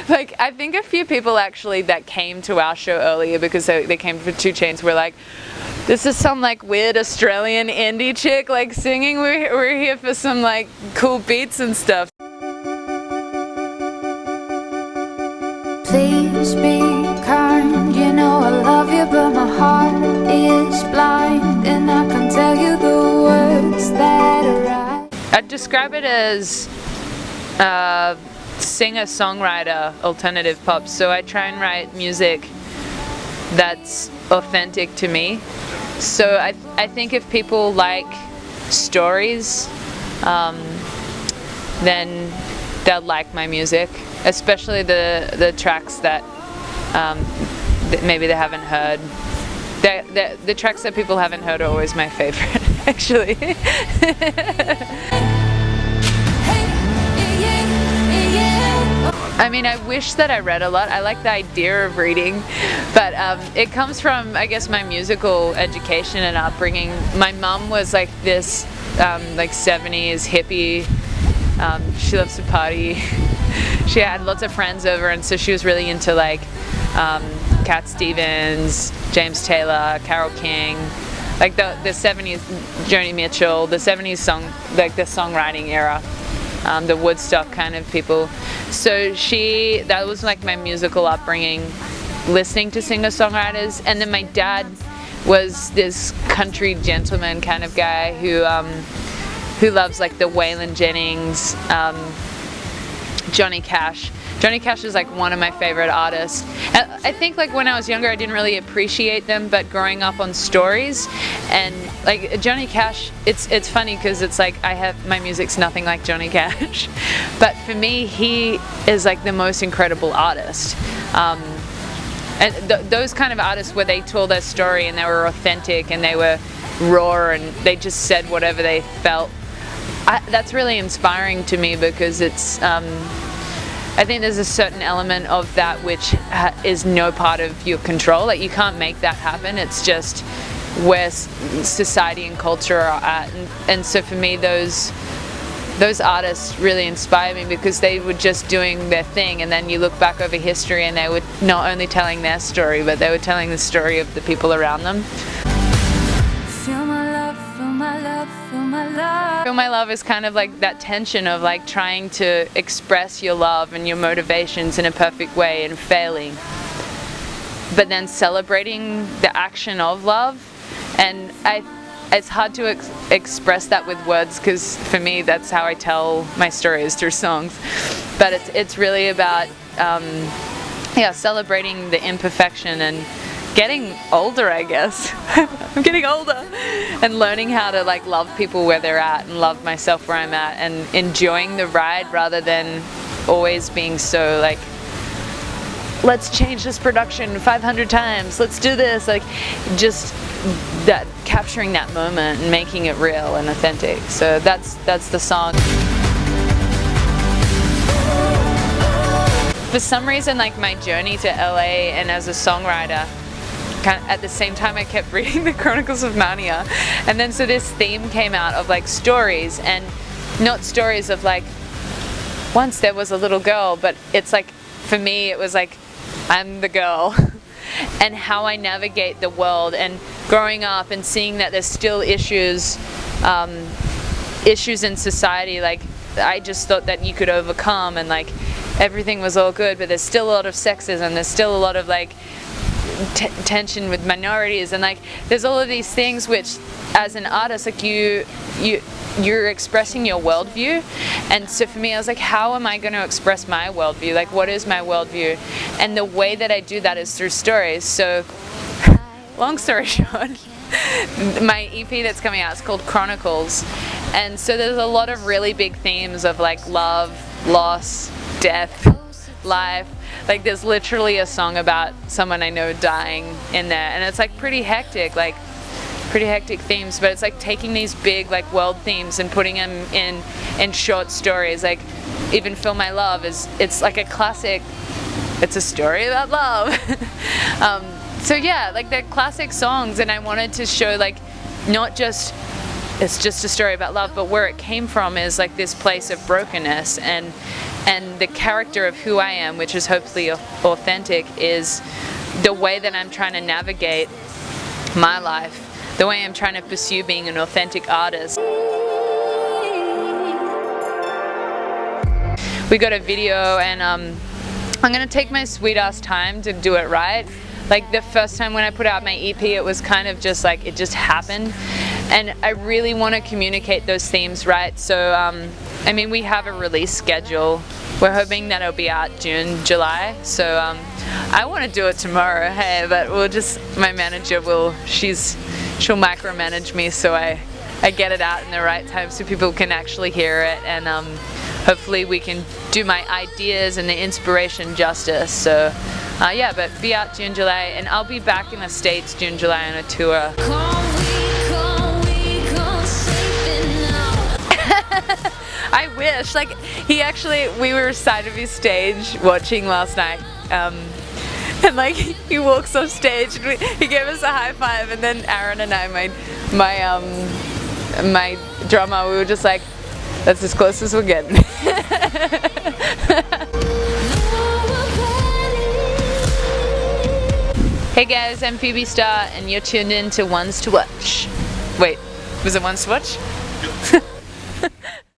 Like, I think a few people actually that came to our show earlier because they came for 2 Chainz were like, this is some like weird Australian indie chick like singing. We're here for some like cool beats and stuff. Please be kind, you know I love you, but my heart is blind, and I can tell you the words that are right. I'd describe it as singer-songwriter alternative pop. So I try and write music that's authentic to me. So I think if people like stories, then they'll like my music, especially the tracks that maybe they haven't heard. The tracks that people haven't heard are always my favorite, actually. I mean, I wish that I read a lot. I like the idea of reading, but it comes from, I guess, my musical education and upbringing. My mom was like this, like 70s hippie. She loves to party. She had lots of friends over, and so she was really into like Cat Stevens, James Taylor, Carole King, like the 70s, Joni Mitchell, the 70s song, like the songwriting era. The Woodstock kind of people. So that was like my musical upbringing, listening to singer-songwriters. And then my dad was this country gentleman kind of guy who loves like the Waylon Jennings, Johnny Cash. Johnny Cash is like one of my favorite artists. I think like when I was younger I didn't really appreciate them, but growing up on stories and like Johnny Cash, it's funny because it's like my music's nothing like Johnny Cash, but for me he is like the most incredible artist. And those kind of artists where they told their story and they were authentic and they were raw and they just said whatever they felt. That's really inspiring to me because it's I think there's a certain element of that which is no part of your control. Like you can't make that happen. It's just where society and culture are at. And so for me, those artists really inspire me because they were just doing their thing. And then you look back over history and they were not only telling their story, but they were telling the story of the people around them. Feel my love, feel my love, feel my love. Feel my love is kind of like that tension of like trying to express your love and your motivations in a perfect way and failing, but then celebrating the action of love. And it's hard to express that with words because for me that's how I tell my stories, through songs. But it's really about celebrating the imperfection and getting older, I guess. I'm getting older and learning how to like love people where they're at and love myself where I'm at and enjoying the ride rather than always being so like, let's change this production 500 times, let's do this. Like just that, capturing that moment and making it real and authentic. So that's the song. For some reason, like my journey to LA and as a songwriter, at the same time I kept reading the Chronicles of Narnia, and then so this theme came out of like stories, and not stories of like once there was a little girl, but it's like for me it was like I'm the girl and how I navigate the world and growing up and seeing that there's still issues in society like I just thought that you could overcome and like everything was all good, but there's still a lot of sexism, there's still a lot of like tension with minorities, and like there's all of these things which as an artist like you're expressing your worldview. And so for me I was like, how am I going to express my worldview? Like what is my worldview? And the way that I do that is through stories. So long story short, my EP that's coming out is called Chronicles, and so there's a lot of really big themes of like love, loss, death, life. Like there's literally a song about someone I know dying in there, and it's like pretty hectic themes, but it's like taking these big like world themes and putting them in short stories. Like even Feel My Love it's like a classic, it's a story about love. So yeah, like they're classic songs, and I wanted to show like not just it's just a story about love, but where it came from is like this place of brokenness, and And the character of who I am, which is hopefully authentic, is the way that I'm trying to navigate my life, the way I'm trying to pursue being an authentic artist. We got a video, and I'm gonna take my sweet ass time to do it right. Like the first time when I put out my EP, it was kind of just like, it just happened. And I really want to communicate those themes right. So, I mean, we have a release schedule. We're hoping that it'll be out June, July. So, I want to do it tomorrow, hey, but my manager she'll micromanage me so I get it out in the right time so people can actually hear it. And hopefully we can do my ideas and the inspiration justice. So yeah, but be out June, July, and I'll be back in the States June, July on a tour. I wish. Like, we were side of his stage watching last night, and like he walks off stage and he gave us a high five, and then Aaron and I, my drummer, we were just like, that's as close as we're getting. Hey guys, I'm Phebe Starr, and you're tuned in to Ones to Watch. Wait, was it Ones to Watch?